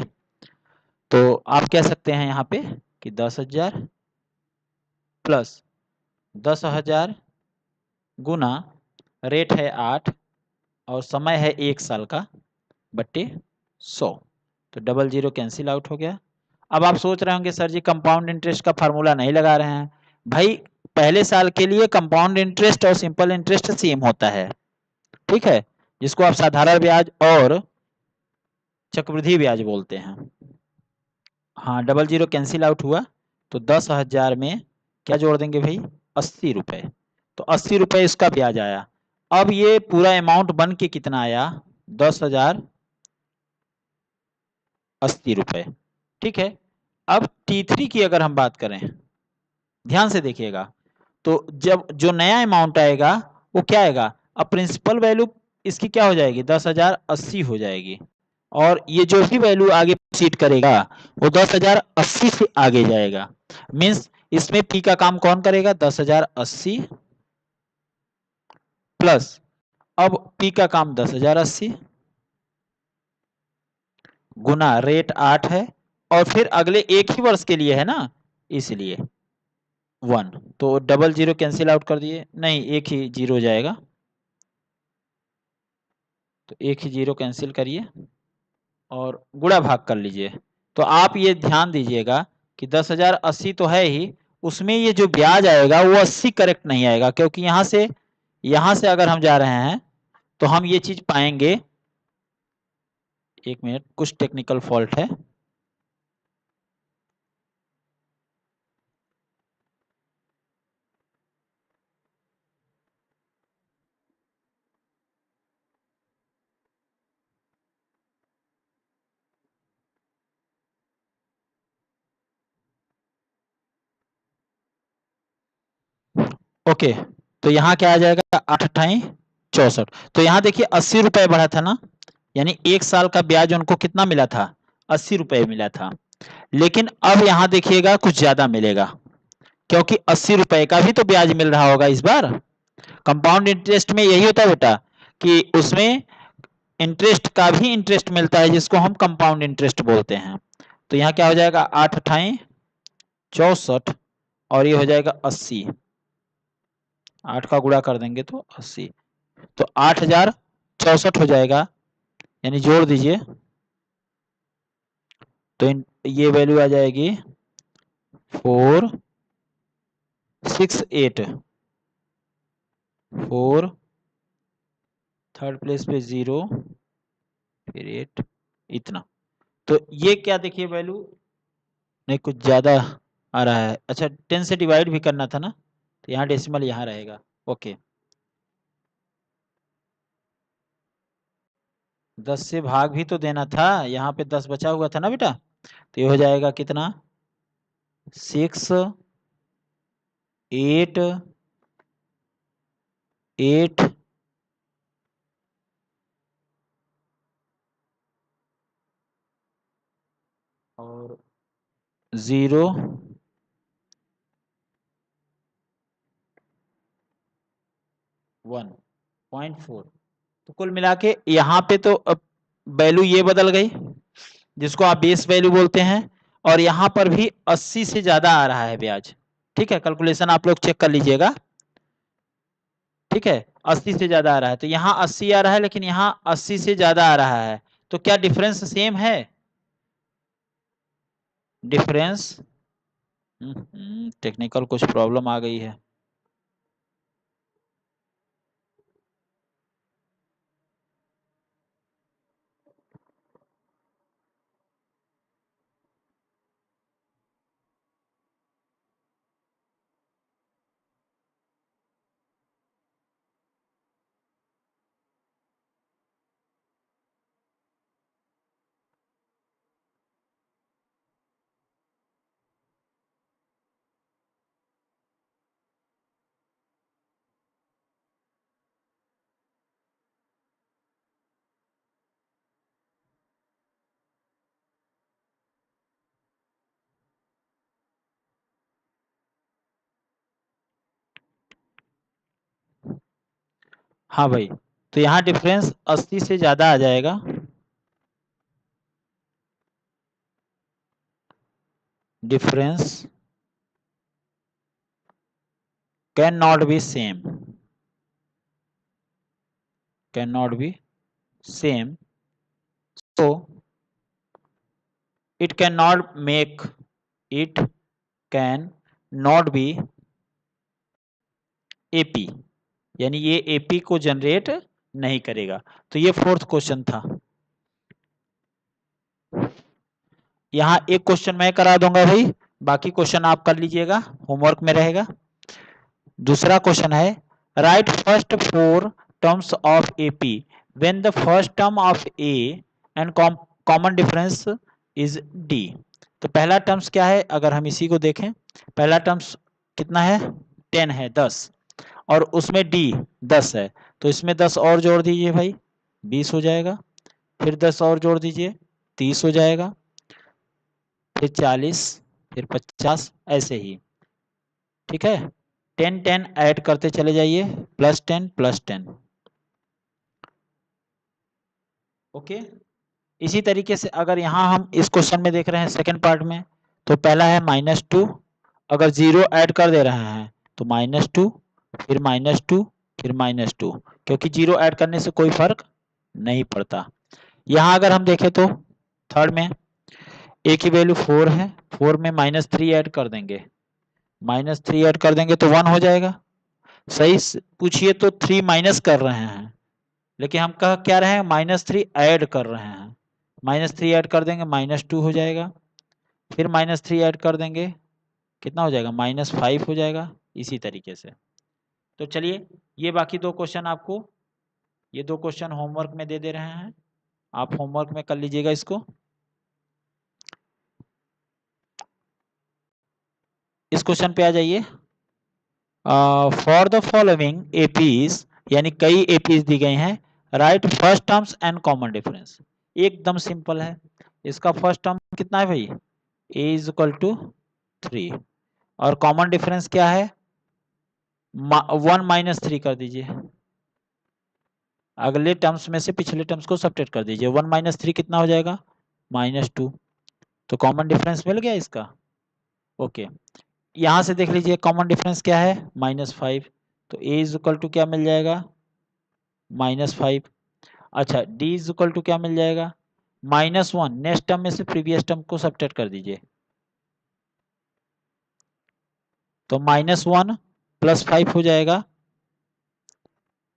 तो आप कह सकते हैं यहाँ पे कि 10,000 प्लस 10,000 गुना रेट है 8 और समय है एक साल का बट्टे 100, तो 00 कैंसिल आउट हो गया। अब आप सोच रहे होंगे सर जी कंपाउंड इंटरेस्ट का फार्मूला नहीं लगा रहे हैं। भाई पहले साल के लिए कंपाउंड इंटरेस्ट और सिंपल इंटरेस्ट सेम होता है, ठीक है, जिसको आप साधारण ब्याज और चक्रवृद्धि ब्याज बोलते हैं। हाँ 00 कैंसिल आउट हुआ तो 10,000 में क्या जोड़ देंगे भाई 80 रुपए, तो 80 रुपए इसका ब्याज आया। अब ये पूरा अमाउंट बन के कितना आया 10,080 रुपए, ठीक है। अब T3 की अगर हम बात करें ध्यान से देखिएगा तो जब जो नया अमाउंट आएगा वो क्या आएगा, अब प्रिंसिपल वैल्यू इसकी क्या हो जाएगी 10,080 हो जाएगी और ये जो भी वैल्यू आगे प्रोसीड करेगा वो 10,080 से आगे जाएगा। मींस इसमें पी का काम कौन करेगा 10,080 प्लस अब पी का काम 10,080 गुना रेट 8 है और फिर अगले एक ही वर्ष के लिए है ना इसलिए 1, तो 00 कैंसिल आउट कर दिए, नहीं एक ही जीरो जाएगा, तो एक ही जीरो कैंसिल करिए और गुणा भाग कर लीजिए। तो आप ये ध्यान दीजिएगा कि 10,080 तो है ही, उसमें ये जो ब्याज आएगा वो 80 करेक्ट नहीं आएगा क्योंकि यहां से अगर हम जा रहे हैं तो हम ये चीज पाएंगे, एक मिनट कुछ टेक्निकल फॉल्ट है। ओके तो यहाँ क्या आ जाएगा 8 अट्ठाई 64, तो यहाँ देखिए 80 रुपए बढ़ा था ना, यानी एक साल का ब्याज उनको कितना मिला था 80 रुपए मिला था। लेकिन अब यहाँ देखिएगा कुछ ज्यादा मिलेगा क्योंकि 80 रुपए का भी तो ब्याज मिल रहा होगा इस बार। कंपाउंड इंटरेस्ट में यही होता है बेटा कि उसमें इंटरेस्ट का भी इंटरेस्ट मिलता है जिसको हम कंपाउंड इंटरेस्ट बोलते हैं। तो यहाँ क्या हो जाएगा 8 अट्ठाई 64 और ये हो जाएगा 80, 8 का गुणा कर देंगे तो 80, तो 8,064 हो जाएगा, यानी जोड़ दीजिए तो ये वैल्यू आ जाएगी 468, 4 थर्ड प्लेस पे 0 फिर 8 इतना। तो ये क्या देखिए वैल्यू नहीं कुछ ज्यादा आ रहा है, अच्छा 10 से डिवाइड भी करना था ना तो यहाँ डेसिमल यहाँ रहेगा, ओके 10 से भाग भी तो देना था, यहाँ पे 10 बचा हुआ था ना बेटा, तो ये हो जाएगा कितना 6 8 8 और 0 1.4, तो कुल मिला के यहाँ पे तो वैल्यू ये बदल गई जिसको आप बेस वैल्यू बोलते हैं और यहाँ पर भी 80 से ज्यादा आ रहा है ब्याज, ठीक है। कैलकुलेशन आप लोग चेक कर लीजिएगा ठीक है, 80 से ज्यादा आ रहा है, तो यहाँ 80 आ रहा है लेकिन यहाँ 80 से ज्यादा आ रहा है, तो क्या डिफरेंस सेम है? डिफरेंस टेक्निकल कुछ प्रॉब्लम आ गई है। हाँ भाई, तो यहाँ डिफरेंस 80 से ज्यादा आ जाएगा। Difference can not be same, can not be same, so it cannot make, it can not be AP, यानी ये AP को जनरेट नहीं करेगा। तो ये फोर्थ क्वेश्चन था। यहाँ एक क्वेश्चन मैं करा दूंगा भाई, बाकी क्वेश्चन आप कर लीजिएगा, होमवर्क में रहेगा। दूसरा क्वेश्चन है, right first 4 terms of AP when the first term of A and common difference is D। तो पहला टर्म्स क्या है, अगर हम इसी को देखें, पहला टर्म्स कितना है, 10 है, 10, और उसमें D 10 है, तो इसमें 10 और जोड़ दीजिए भाई, 20 हो जाएगा, फिर 10 और जोड़ दीजिए, 30 हो जाएगा, फिर 40, फिर 50, ऐसे ही। ठीक है, 10 10 ऐड करते चले जाइए, +10 +10। ओके, इसी तरीके से अगर यहाँ हम इस क्वेश्चन में देख रहे हैं सेकंड पार्ट में, तो पहला है -2, अगर 0 ऐड कर दे रहे हैं तो -2, फिर -2, फिर -2, क्योंकि 0 ऐड करने से कोई फर्क नहीं पड़ता। यहाँ अगर हम देखें तो थर्ड में A की वैल्यू 4 है, 4 में -3 ऐड कर देंगे, -3 ऐड कर देंगे तो 1 हो जाएगा। सही पूछिए तो 3 माइनस कर रहे हैं, लेकिन हम कह क्या रहे हैं, -3 ऐड कर रहे हैं, -3 ऐड कर देंगे -2 हो जाएगा, फिर -3 ऐड कर देंगे, कितना हो जाएगा, -5 हो जाएगा, इसी तरीके से। तो चलिए, ये बाकी दो क्वेश्चन आपको, ये दो क्वेश्चन होमवर्क में दे रहे हैं, आप होमवर्क में कर लीजिएगा इसको। इस क्वेश्चन पे आ जाइए। फॉर द फॉलोइंग एपीज, यानी कई एपीज दी गई हैं, right first terms and common difference. एकदम सिंपल है, इसका फर्स्ट टर्म कितना है भाई, a इज इक्वल टू 3, और कॉमन डिफरेंस क्या है, 1 - 3 कर दीजिए, अगले टर्म्स में से पिछले टर्म्स को सब्ट्रैक्ट कर दीजिए, 1 - 3 कितना हो जाएगा, -2, तो कॉमन डिफरेंस मिल गया इसका। ओके, यहां से देख लीजिए कॉमन डिफरेंस क्या है, -5, तो a इज इक्वल टू क्या मिल जाएगा, -5। अच्छा, d इज इक्वल टू क्या मिल जाएगा, -1, नेक्स्ट टर्म में से प्रीवियस टर्म को सब्ट्रैक्ट कर दीजिए, तो -1 + 5 हो जाएगा,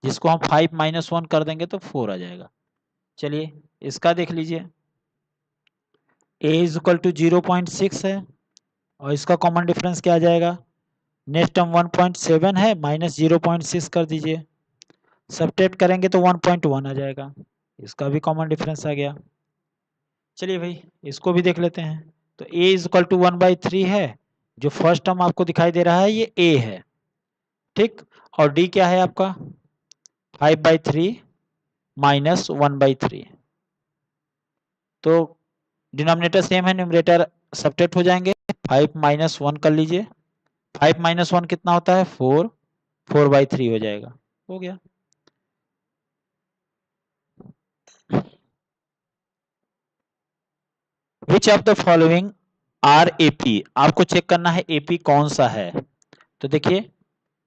जिसको हम 5 - 1 कर देंगे तो 4 आ जाएगा। चलिए इसका देख लीजिए, a इज इक्वल टू 0.6 है, और इसका कॉमन डिफरेंस क्या आ जाएगा, नेक्स्ट टर्म 1.7 है, -0.6 कर दीजिए, सब्ट्रैक्ट करेंगे तो 1.1 आ जाएगा, इसका भी कॉमन डिफरेंस आ गया। चलिए भाई इसको भी देख लेते हैं, तो a इज इक्वल टू 1/3 है, जो फर्स्ट टर्म आपको दिखाई दे रहा है ये a है, ठीक, और d क्या है आपका 5/3 - 1/3, तो डिनोमिनेटर सेम है, न्यूमरेटर सब्ट्रैक्ट हो जाएंगे, 5 - 1 कर लीजिए, 5 - 1 कितना होता है 4, 4/3 हो जाएगा, हो गया। Which of the following are AP, आपको चेक करना है AP कौन सा है, तो देखिए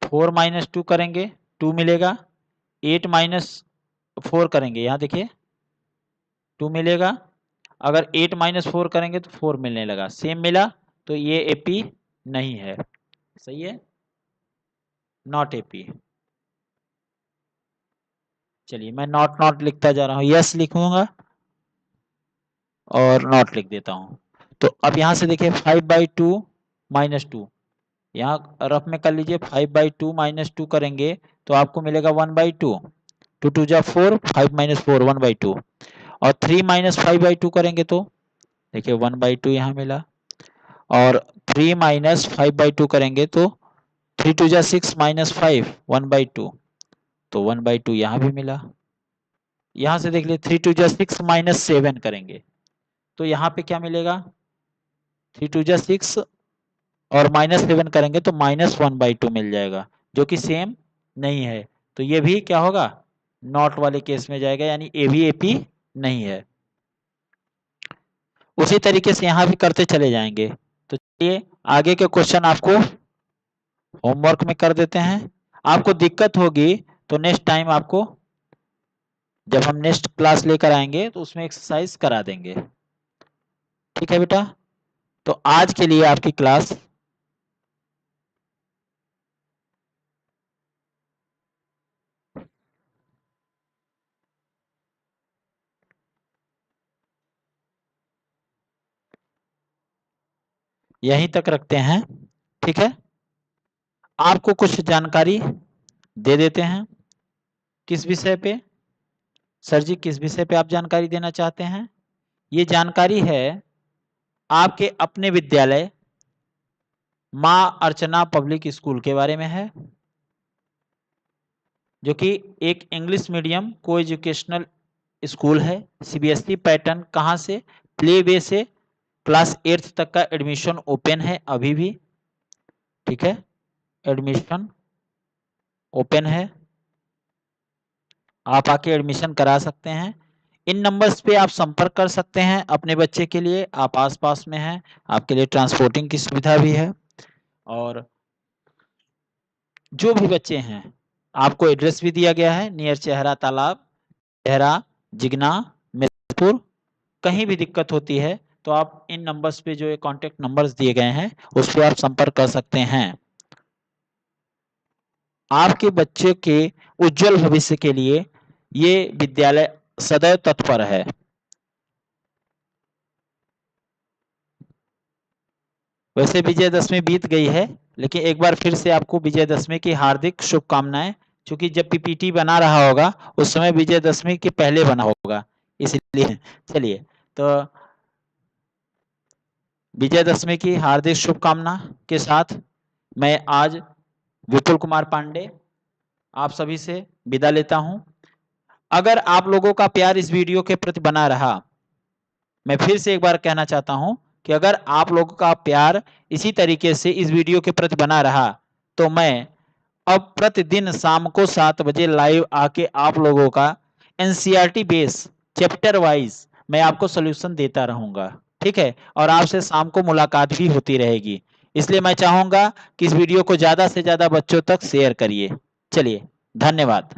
4 - 2 करेंगे 2 मिलेगा। 8 माइनस 4 करेंगे, यहाँ देखिए 2 मिलेगा। अगर 8 माइनस 4 करेंगे तो 4 मिलने लगा, सेम मिला, तो ये एपी नहीं है। सही है, नॉट एपी। चलिए मैं नॉट नॉट लिखता जा रहा हूँ, यस लिखूंगा और नॉट लिख देता हूँ। तो अब यहाँ से देखिए 5/2 माइनस 2, यहाँ रफ में कर लीजिए। 5/2 माइनस 2 करेंगे तो आपको मिलेगा 1/2। 2 2 जा 4, 5 माइनस 4 1/2। और 3 माइनस 5/2 करेंगे तो देखिए 1/2 यहाँ मिला। और 3 माइनस 5/2 करेंगे तो 3 2 जा 6 माइनस 5 1/2, तो 1/2 यहाँ भी मिला। यहाँ से देख लीजिए 3 2 जा 6 माइनस 7 करेंगे तो यहाँ पे क्या मिलेगा, 3 2 जा 6 और माइनस 7 करेंगे तो माइनस 1/2 मिल जाएगा, जो कि सेम नहीं है। तो ये भी क्या होगा, नॉट वाले केस में जाएगा, यानी ए भी एपी नहीं है। उसी तरीके से यहां भी करते चले जाएंगे। तो चलिए आगे के क्वेश्चन आपको होमवर्क में कर देते हैं। आपको दिक्कत होगी तो नेक्स्ट टाइम आपको, जब हम नेक्स्ट क्लास लेकर आएंगे तो उसमें एक्सरसाइज करा देंगे। ठीक है बेटा, तो आज के लिए आपकी क्लास यहीं तक रखते हैं। ठीक है, आपको कुछ जानकारी दे देते हैं। किस विषय पे सर जी, किस विषय पे आप जानकारी देना चाहते हैं? ये जानकारी है आपके अपने विद्यालय माँ अर्चना पब्लिक स्कूल के बारे में है, जो कि एक इंग्लिश मीडियम को एजुकेशनल स्कूल है। सीबीएसई पैटर्न, कहाँ से, प्ले वे से क्लास 8th तक का एडमिशन ओपन है अभी भी। ठीक है, एडमिशन ओपन है, आप आके एडमिशन करा सकते हैं। इन नंबर्स पे आप संपर्क कर सकते हैं अपने बच्चे के लिए। आप आसपास में हैं, आपके लिए ट्रांसपोर्टिंग की सुविधा भी है। और जो भी बच्चे हैं, आपको एड्रेस भी दिया गया है, नियर चेहरा तालाब, चेहरा, जिगना, मिर्जापुर। कहीं भी दिक्कत होती है तो आप इन नंबर्स पे, जो ये कॉन्टेक्ट नंबर्स दिए गए हैं, उस पर आप संपर्क कर सकते हैं। आपके बच्चे के उज्जवल भविष्य के लिए ये विद्यालय सदैव तत्पर है। वैसे विजयदशमी बीत गई है, लेकिन एक बार फिर से आपको विजयदशमी की हार्दिक शुभकामनाएं। क्योंकि जब पीपीटी बना रहा होगा उस समय विजयदशमी के पहले बना होगा, इसलिए। चलिए, तो विजयदशमी की हार्दिक शुभकामना के साथ मैं आज विपुल कुमार पांडे आप सभी से विदा लेता हूं। अगर आप लोगों का प्यार इस वीडियो के प्रति बना रहा, मैं फिर से एक बार कहना चाहता हूं कि अगर आप लोगों का प्यार इसी तरीके से इस वीडियो के प्रति बना रहा, तो मैं अब प्रतिदिन शाम को 7 बजे लाइव आके आप लोगों का एनसीईआरटी बेस चैप्टर वाइज मैं आपको सोल्यूशन देता रहूंगा। ठीक है, और आपसे शाम को मुलाकात भी होती रहेगी। इसलिए मैं चाहूंगा कि इस वीडियो को ज्यादा से ज्यादा बच्चों तक शेयर करिए। चलिए, धन्यवाद।